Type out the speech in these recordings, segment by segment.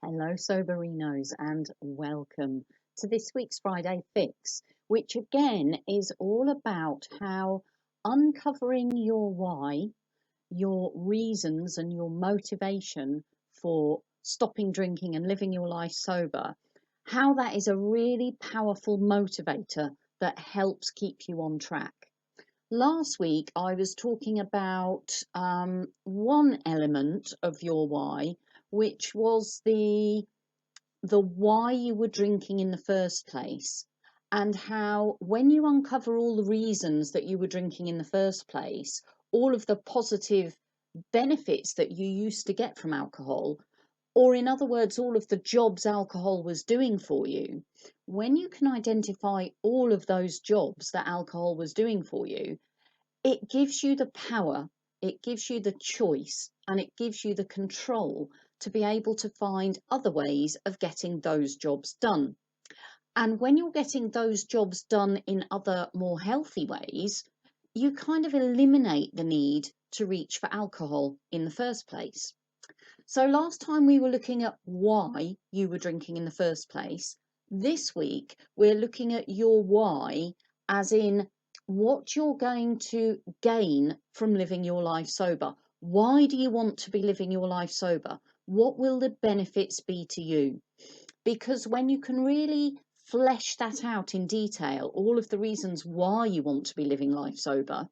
Hello, Soberinos, and welcome to this week's Friday Fix, which again is all about how uncovering your why, your reasons, and your motivation for stopping drinking and living your life sober, how that is a really powerful motivator that helps keep you on track. Last week, I was talking about one element of your why, which was the why you were drinking in the first place, and how when you uncover all the reasons that you were drinking in the first place, all of the positive benefits that you used to get from alcohol, or in other words, all of the jobs alcohol was doing for you, when you can identify all of those jobs that alcohol was doing for you, it gives you the power, it gives you the choice, and it gives you the control to be able to find other ways of getting those jobs done. And when you're getting those jobs done in other more healthy ways, you kind of eliminate the need to reach for alcohol in the first place. So last time we were looking at why you were drinking in the first place. This week we're looking at your why, as in what you're going to gain from living your life sober. Why do you want to be living your life sober? What will the benefits be to you? Because when you can really flesh that out in detail, all of the reasons why you want to be living life sober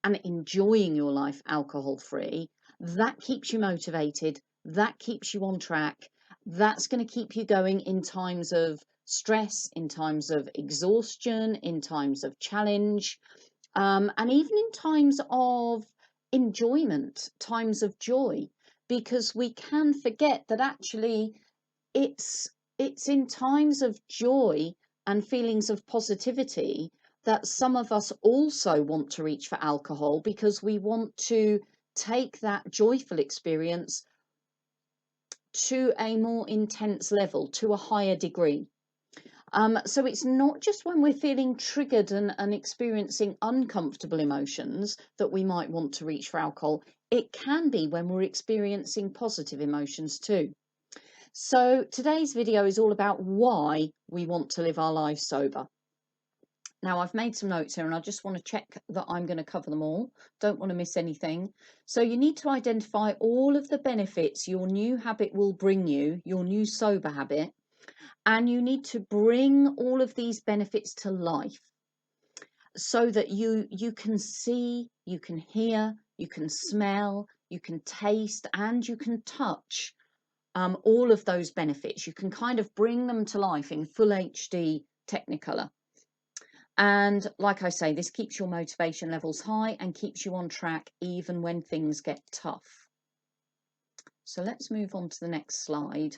and enjoying your life alcohol free, that keeps you motivated, that keeps you on track, that's going to keep you going in times of stress, in times of exhaustion, in times of challenge, and even in times of enjoyment, times of joy, because we can forget that actually it's it's in times of joy and feelings of positivity that some of us also want to reach for alcohol, because we want to take that joyful experience to a more intense level, to a higher degree. So it's not just when we're feeling triggered and experiencing uncomfortable emotions that we might want to reach for alcohol. It can be when we're experiencing positive emotions too. So today's video is all about why we want to live our lives sober. Now, I've made some notes here and I just want to check that I'm going to cover them all. Don't want to miss anything. So you need to identify all of the benefits your new habit will bring you, your new sober habit, and you need to bring all of these benefits to life so that you can see, you can hear, you can smell, you can taste, and you can touch all of those benefits. You can kind of bring them to life in full HD Technicolor. And like I say, this keeps your motivation levels high and keeps you on track even when things get tough. So let's move on to the next slide.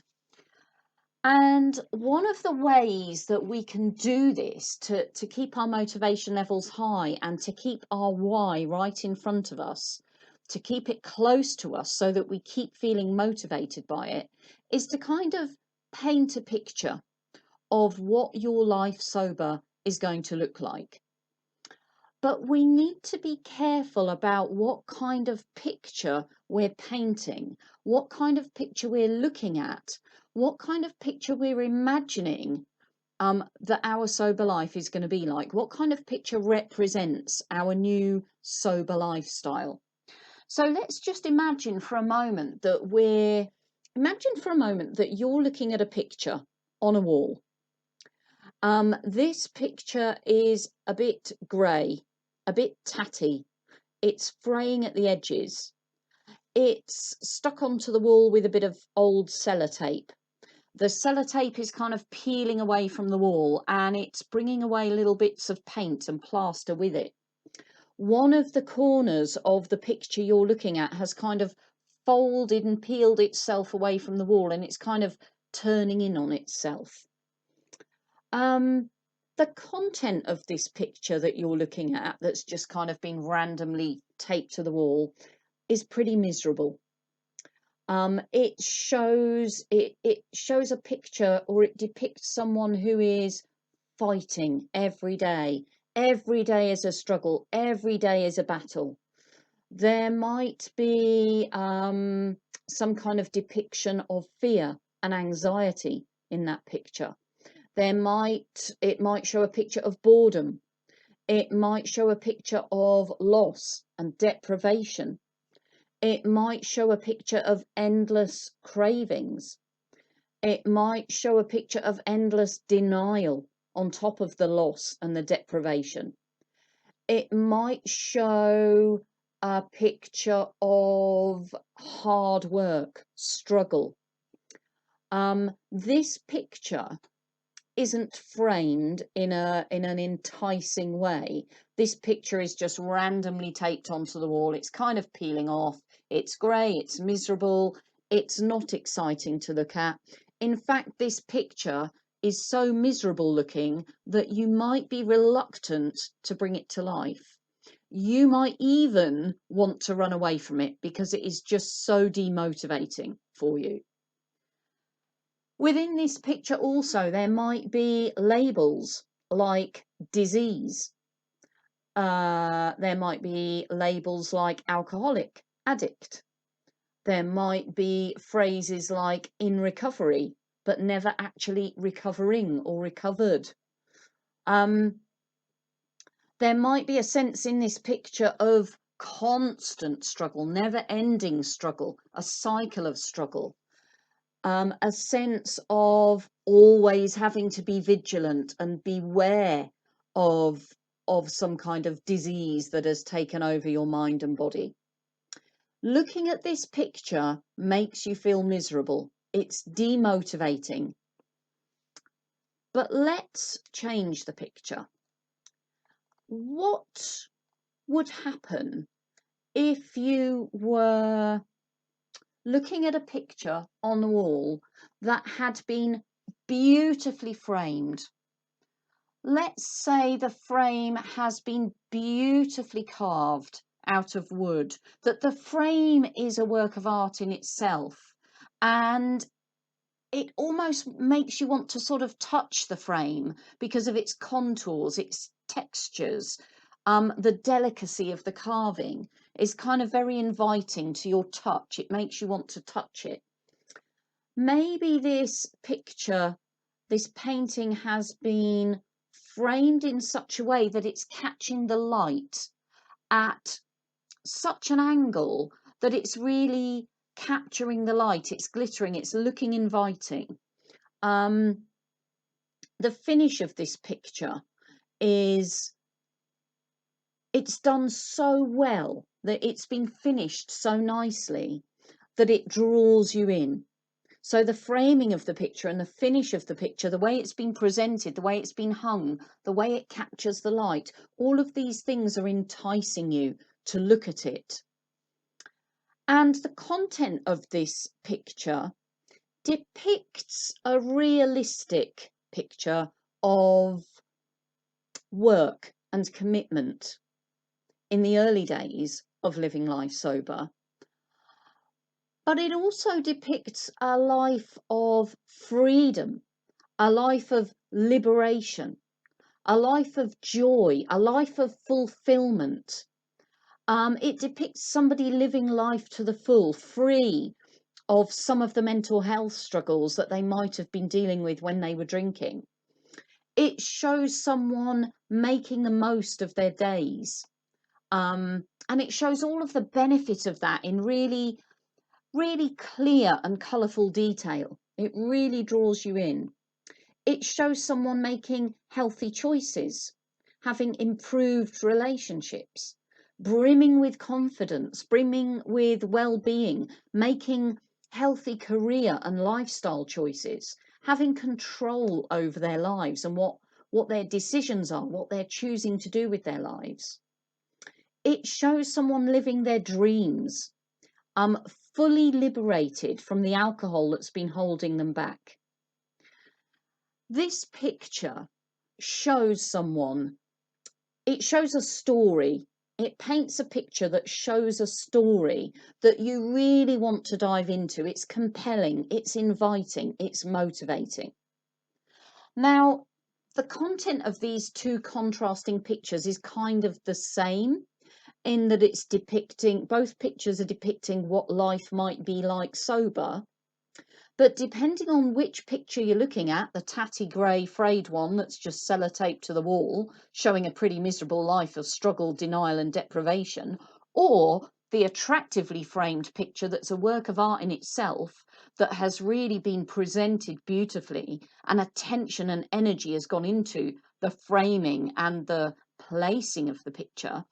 And one of the ways that we can do this to keep our motivation levels high and to keep our why right in front of us, to keep it close to us so that we keep feeling motivated by it, is to kind of paint a picture of what your life sober is going to look like. But we need to be careful about what kind of picture we're painting, what kind of picture we're looking at, what kind of picture we're imagining that our sober life is going to be like, what kind of picture represents our new sober lifestyle. So let's just imagine for a moment that you're looking at a picture on a wall. This picture is a bit grey, a bit tatty. It's fraying at the edges. It's stuck onto the wall with a bit of old sellotape. The sellotape is kind of peeling away from the wall and it's bringing away little bits of paint and plaster with it. One of the corners of the picture you're looking at has kind of folded and peeled itself away from the wall and it's kind of turning in on itself. The content of this picture that you're looking at, that's just kind of been randomly taped to the wall, is pretty miserable. It shows a picture, or it depicts someone who is fighting every day. Every day is a struggle. Every day is a battle. There might be some kind of depiction of fear and anxiety in that picture. It might show a picture of boredom. It might show a picture of loss and deprivation. It might show a picture of endless cravings. It might show a picture of endless denial on top of the loss and the deprivation. It might show a picture of hard work, struggle. This picture isn't framed in an enticing way. This picture is just randomly taped onto the wall. It's kind of peeling off. It's grey, it's miserable, it's not exciting to look at. In fact, this picture is so miserable looking that you might be reluctant to bring it to life. You might even want to run away from it because it is just so demotivating for you. Within this picture also, there might be labels like disease. There might be labels like alcoholic, addict. There might be phrases like in recovery, but never actually recovering or recovered. There might be a sense in this picture of constant struggle, never-ending struggle, a cycle of struggle. A sense of always having to be vigilant and beware of some kind of disease that has taken over your mind and body. Looking at this picture makes you feel miserable. It's demotivating. But let's change the picture. What would happen if you were looking at a picture on the wall that had been beautifully framed? Let's say the frame has been beautifully carved out of wood, that the frame is a work of art in itself, and it almost makes you want to sort of touch the frame because of its contours, its textures. The delicacy of the carving is kind of very inviting to your touch. It makes you want to touch it. Maybe this picture, this painting has been framed in such a way that it's catching the light at such an angle that it's really capturing the light, it's glittering, it's looking inviting. The finish of this picture is, it's done so well, that it's been finished so nicely that it draws you in. So the framing of the picture and the finish of the picture, the way it's been presented, the way it's been hung, the way it captures the light, all of these things are enticing you to look at it. And the content of this picture depicts a realistic picture of work and commitment in the early days of living life sober. But it also depicts a life of freedom, a life of liberation, a life of joy, a life of fulfillment. It depicts somebody living life to the full, free of some of the mental health struggles that they might have been dealing with when they were drinking. It shows someone making the most of their days. And it shows all of the benefit of that in really, really clear and colourful detail. It really draws you in. It shows someone making healthy choices, having improved relationships, brimming with confidence, brimming with well-being, making healthy career and lifestyle choices, having control over their lives and what their decisions are, what they're choosing to do with their lives. It shows someone living their dreams, fully liberated from the alcohol that's been holding them back. This picture shows someone, it shows a story. It paints a picture that shows a story that you really want to dive into. It's compelling, it's inviting, it's motivating. Now, the content of these two contrasting pictures is kind of the same in that it's depicting, both pictures are depicting what life might be like sober, But depending on which picture you're looking at, the tatty grey frayed one that's just sellotaped to the wall, showing a pretty miserable life of struggle, denial and deprivation, or the attractively framed picture that's a work of art in itself, that has really been presented beautifully, and attention and energy has gone into the framing and the placing of the picture,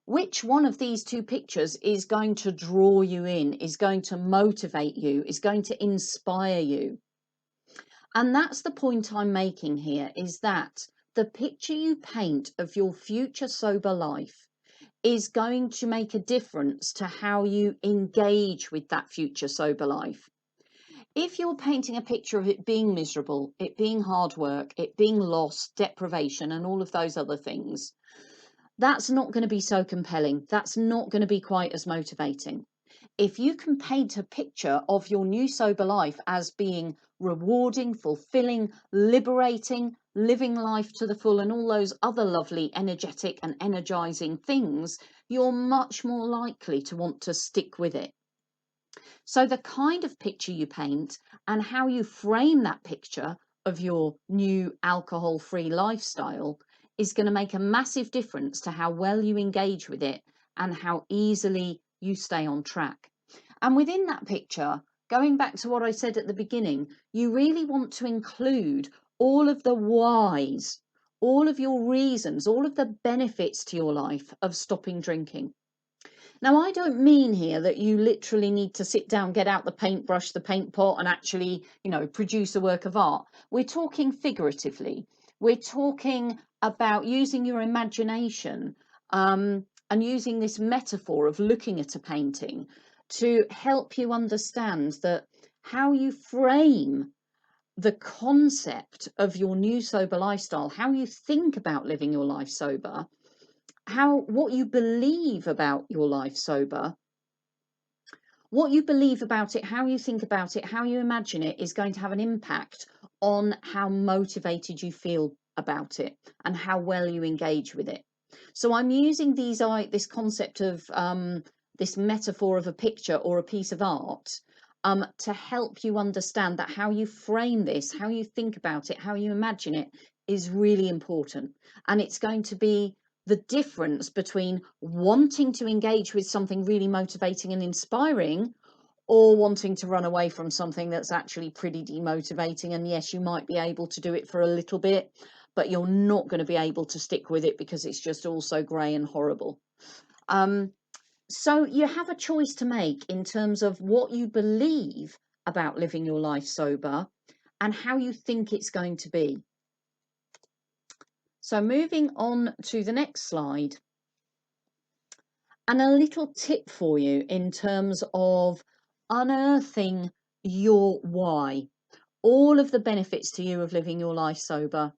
which one of these two pictures is going to draw you in, is going to motivate you, is going to inspire you? And that's the point I'm making here, is that the picture you paint of your future sober life is going to make a difference to how you engage with that future sober life. If you're painting a picture of it being miserable, it being hard work, it being loss, deprivation, and all of those other things, that's not going to be so compelling. That's not going to be quite as motivating. If you can paint a picture of your new sober life as being rewarding, fulfilling, liberating, living life to the full, and all those other lovely, energetic and energizing things, you're much more likely to want to stick with it. So the kind of picture you paint and how you frame that picture of your new alcohol-free lifestyle is going to make a massive difference to how well you engage with it and how easily you stay on track. And within that picture, going back to what I said at the beginning, you really want to include all of the whys, all of your reasons, all of the benefits to your life of stopping drinking. Now, I don't mean here that you literally need to sit down, get out the paintbrush, the paint pot, and actually, produce a work of art. We're talking figuratively. We're talking about using your imagination, and using this metaphor of looking at a painting to help you understand that how you frame the concept of your new sober lifestyle, how you think about living your life sober, what you believe about your life sober, what you believe about it, how you think about it, how you imagine it, is going to have an impact on how motivated you feel about it and how well you engage with it. So I'm using this concept of this metaphor of a picture or a piece of art to help you understand that how you frame this, how you think about it, how you imagine it is really important. And it's going to be the difference between wanting to engage with something really motivating and inspiring, or wanting to run away from something that's actually pretty demotivating. And yes, you might be able to do it for a little bit, but you're not going to be able to stick with it because it's just all so grey and horrible. So you have a choice to make in terms of what you believe about living your life sober and how you think it's going to be. So moving on to the next slide. And a little tip for you in terms of unearthing your why, all of the benefits to you of living your life sober,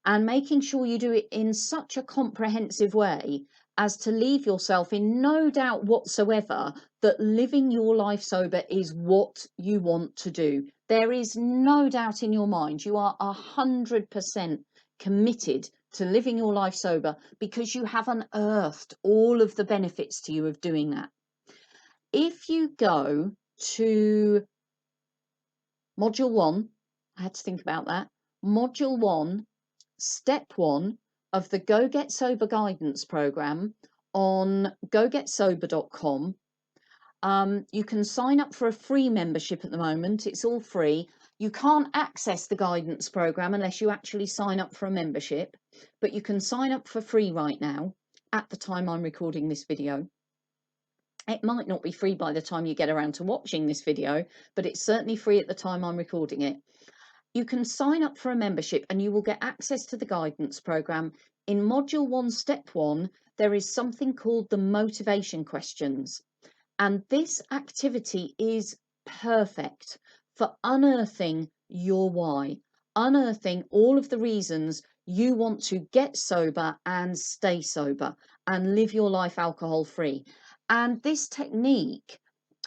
and making sure you do it in such a comprehensive way as to leave yourself in no doubt whatsoever that living your life sober is what you want to do. There is no doubt in your mind. You are 100% committed to living your life sober because you have unearthed all of the benefits to you of doing that. If you go to module 1, I had to think about that, module 1, step 1 of the Go Get Sober guidance program on gogetsober.com. You can sign up for a free membership at the moment. It's all free. You can't access the guidance program unless you actually sign up for a membership, but you can sign up for free right now at the time I'm recording this video. It might not be free by the time you get around to watching this video, but it's certainly free at the time I'm recording it. You can sign up for a membership and you will get access to the guidance program. In module 1, step 1, there is something called the motivation questions. And this activity is perfect for unearthing your why, unearthing all of the reasons you want to get sober and stay sober and live your life alcohol free. And this technique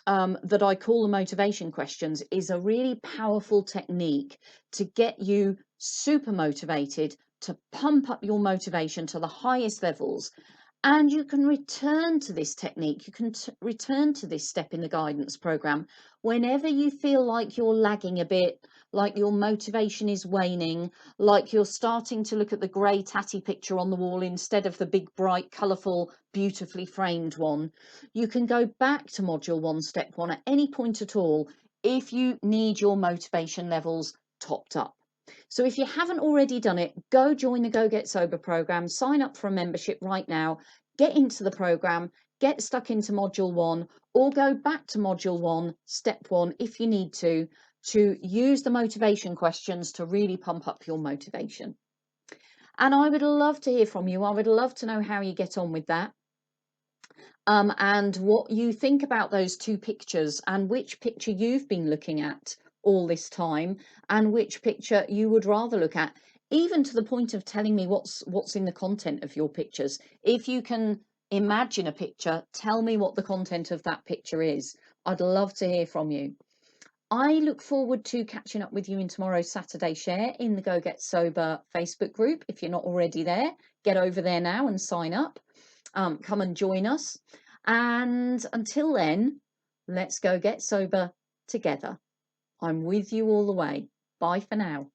that I call the motivation questions is a really powerful technique to get you super motivated, to pump up your motivation to the highest levels. And you can return to this technique, you can return to this step in the guidance program whenever you feel like you're lagging a bit, like your motivation is waning, like you're starting to look at the grey tatty picture on the wall instead of the big, bright, colourful, beautifully framed one. You can go back to Module 1, Step 1 at any point at all if you need your motivation levels topped up. So if you haven't already done it, go join the Go Get Sober program, sign up for a membership right now, get into the program, get stuck into Module 1, or go back to Module 1, Step 1, if you need to use the motivation questions to really pump up your motivation. And I would love to hear from you. I would love to know how you get on with that. And what you think about those two pictures and which picture you've been looking at all this time and which picture you would rather look at, even to the point of telling me what's in the content of your pictures. If you can imagine a picture, tell me what the content of that picture is. I'd love to hear from you. I look forward to catching up with you in tomorrow's Saturday Share in the Go Get Sober Facebook group. If you're not already there, get over there now and sign up. Come and join us. And until then, let's go get sober together. I'm with you all the way. Bye for now.